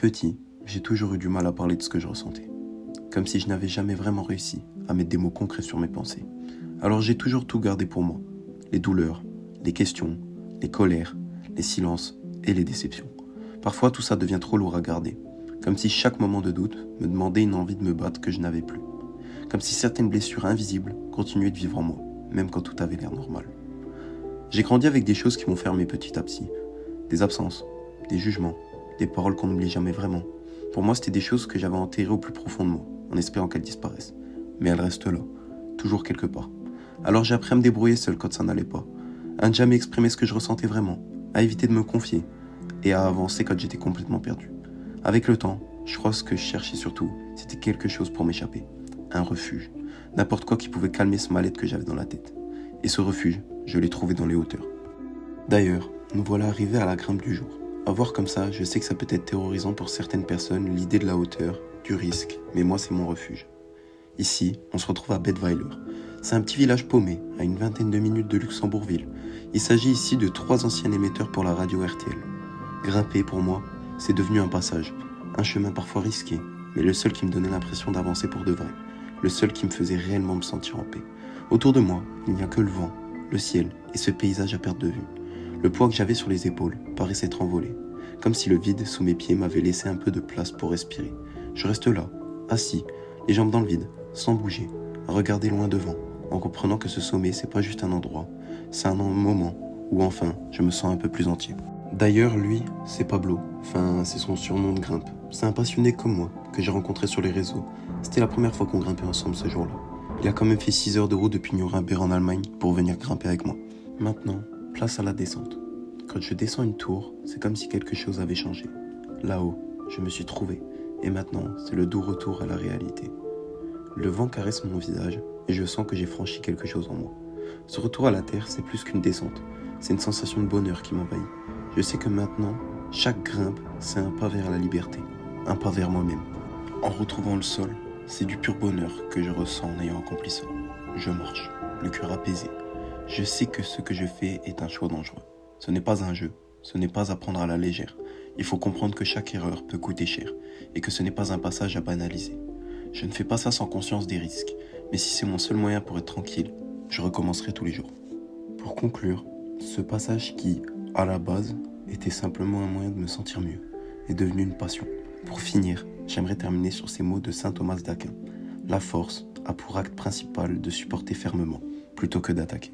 petit, j'ai toujours eu du mal à parler de ce que je ressentais. Comme si je n'avais jamais vraiment réussi à mettre des mots concrets sur mes pensées. Alors j'ai toujours tout gardé pour moi. Les douleurs, les questions, les colères, les silences et les déceptions. Parfois tout ça devient trop lourd à garder. Comme si chaque moment de doute me demandait une envie de me battre que je n'avais plus. Comme si certaines blessures invisibles continuaient de vivre en moi, même quand tout avait l'air normal. J'ai grandi avec des choses qui m'ont fermé petit à petit. Des absences, des jugements, des paroles qu'on n'oublie jamais vraiment. Pour moi, c'était des choses que j'avais enterrées au plus profond de moi, en espérant qu'elles disparaissent. Mais elles restent là, toujours quelque part. Alors j'ai appris à me débrouiller seul quand ça n'allait pas, à ne jamais exprimer ce que je ressentais vraiment, à éviter de me confier, et à avancer quand j'étais complètement perdu. Avec le temps, je crois que ce que je cherchais surtout, c'était quelque chose pour m'échapper. Un refuge. N'importe quoi qui pouvait calmer ce mal-être que j'avais dans la tête. Et ce refuge, je l'ai trouvé dans les hauteurs. D'ailleurs, nous voilà arrivés à la grimpe du jour. À voir comme ça, je sais que ça peut être terrorisant pour certaines personnes, l'idée de la hauteur, du risque, mais moi c'est mon refuge. Ici, on se retrouve à Bettweiler. C'est un petit village paumé, à une vingtaine de minutes de Luxembourgville. Il s'agit ici de 3 anciens émetteurs pour la radio RTL. Grimper, pour moi, c'est devenu un passage, un chemin parfois risqué, mais le seul qui me donnait l'impression d'avancer pour de vrai, le seul qui me faisait réellement me sentir en paix. Autour de moi, il n'y a que le vent, le ciel et ce paysage à perte de vue. Le poids que j'avais sur les épaules paraissait être envolé, comme si le vide sous mes pieds m'avait laissé un peu de place pour respirer. Je reste là, assis, les jambes dans le vide, sans bouger, à regarder loin devant, en comprenant que ce sommet, c'est pas juste un endroit, c'est un moment où enfin, je me sens un peu plus entier. D'ailleurs, lui, c'est Pablo, enfin, c'est son surnom de grimpe. C'est un passionné comme moi, que j'ai rencontré sur les réseaux. C'était la première fois qu'on grimpait ensemble ce jour-là. Il a quand même fait 6 heures de route depuis Nuremberg en Allemagne pour venir grimper avec moi. Maintenant, place à la descente. Quand je descends une tour, c'est comme si quelque chose avait changé. Là-haut, je me suis trouvé, et maintenant, c'est le doux retour à la réalité. Le vent caresse mon visage, et je sens que j'ai franchi quelque chose en moi. Ce retour à la terre, c'est plus qu'une descente, c'est une sensation de bonheur qui m'envahit. Je sais que maintenant, chaque grimpe, c'est un pas vers la liberté, un pas vers moi-même. En retrouvant le sol, c'est du pur bonheur que je ressens en ayant accompli ça. Je marche, le cœur apaisé. Je sais que ce que je fais est un choix dangereux. Ce n'est pas un jeu, ce n'est pas à prendre à la légère. Il faut comprendre que chaque erreur peut coûter cher et que ce n'est pas un passage à banaliser. Je ne fais pas ça sans conscience des risques, mais si c'est mon seul moyen pour être tranquille, je recommencerai tous les jours. Pour conclure, ce passage qui, à la base, était simplement un moyen de me sentir mieux, est devenu une passion. Pour finir, j'aimerais terminer sur ces mots de saint Thomas d'Aquin. La force a pour acte principal de supporter fermement, plutôt que d'attaquer.